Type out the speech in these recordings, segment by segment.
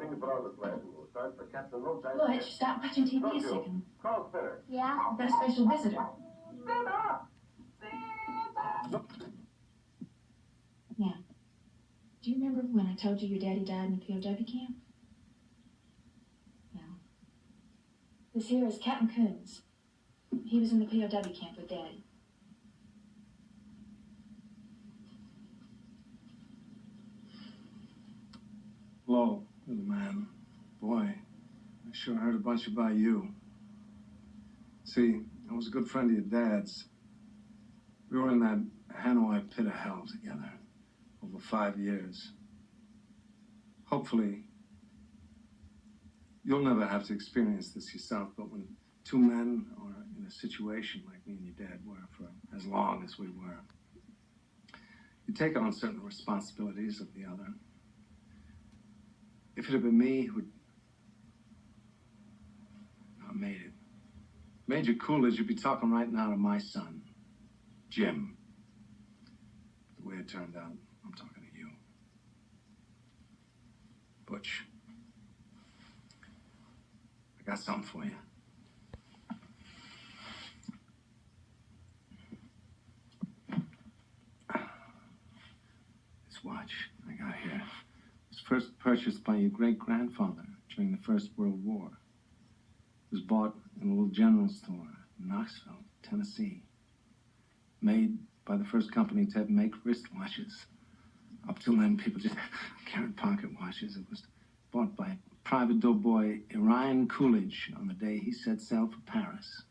Everything you put on the sled. We'll start the captain no time. Butch, stop watching TV a second. Call Spinner. Yeah? I've got a special visitor. Spinner! Now, do you remember when I told you your daddy died in the POW camp? Well, this here is Captain Coons. He was in the POW camp with Daddy. Hello, little man. Boy, I sure heard a bunch about you. See, I was a good friend of your dad's. We were in that Hanoi pit of hell together over 5 years. Hopefully, you'll never have to experience this yourself, but when two men are in a situation like me and your dad were for as long as we were, you take on certain responsibilities of the other. If it had been me who'd not made it, Major Coolidge, you'd be talking right now to my son, Jim. The way it turned out, I'm talking to you. Butch, I got something for you. This watch I got here was first purchased by your great-grandfather during the First World War. It was bought in a little general store in Knoxville, Tennessee. Made by the first company to make wristwatches. Up till then, people just carried pocket watches. It was bought by private doughboy Orion Coolidge on the day he set sail for Paris.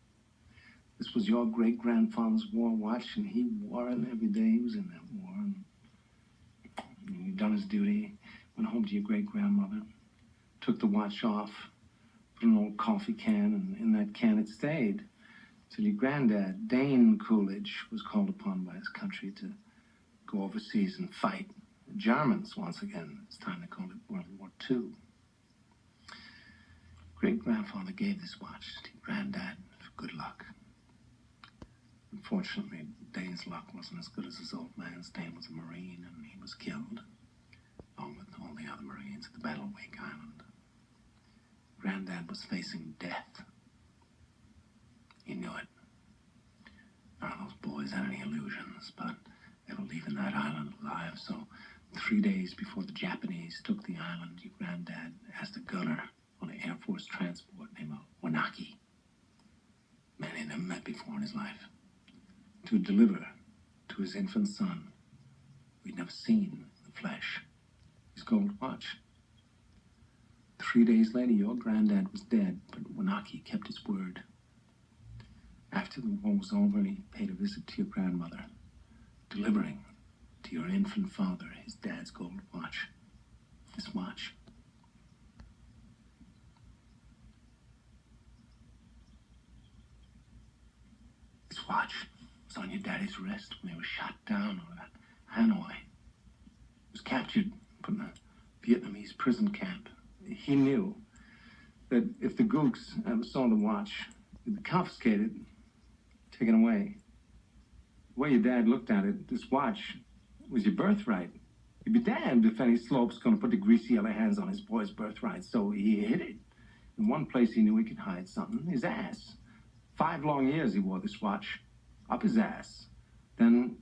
This was your great-grandfather's war watch, and he wore it every day he was in that war. And he'd done his duty, went home to your great-grandmother, took the watch off, put in an old coffee can, and in that can it stayed till your granddad, Dane Coolidge, was called upon by his country to go overseas and fight the Germans once again. It's time to call it World War II. Great-grandfather gave this watch to your granddad for good luck. Unfortunately, Dane's luck wasn't as good as his old man's. Dane was a Marine, and he was killed, along with all the other Marines at the Battle of Wake Island. Granddad was facing death. He knew it. None of those boys had any illusions, but they were leaving that island alive, so 3 days before the Japanese took the island, your granddad asked a gunner on an Air Force transport named Wanaki, man he'd never met before in his life, to deliver to his infant son, who he'd never seen in the flesh, his gold watch. 3 days later, your granddad was dead, but Wanaki kept his word. After the war was over, he paid a visit to your grandmother, delivering to your infant father his dad's gold watch. This watch. This watch was on your daddy's wrist when he was shot down over at Hanoi. He was captured, put in a Vietnamese prison camp. He knew that if the gooks ever saw the watch, it'd be confiscated, taken away. The way your dad looked at it, this watch was your birthright. He'd be damned if any slope's gonna put the greasy yellow hands on his boy's birthright, so he hid it. In one place he knew he could hide something, his ass. 5 long years he wore this watch, up his ass. Then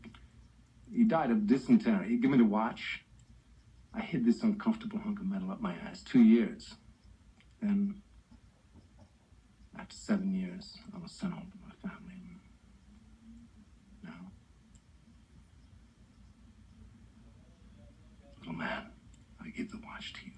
he died of dysentery. He gave me the watch. I hid this uncomfortable hunk of metal up my ass 2 years. Then, after 7 years, I was sent home to my family. Now, little man, I give the watch to you.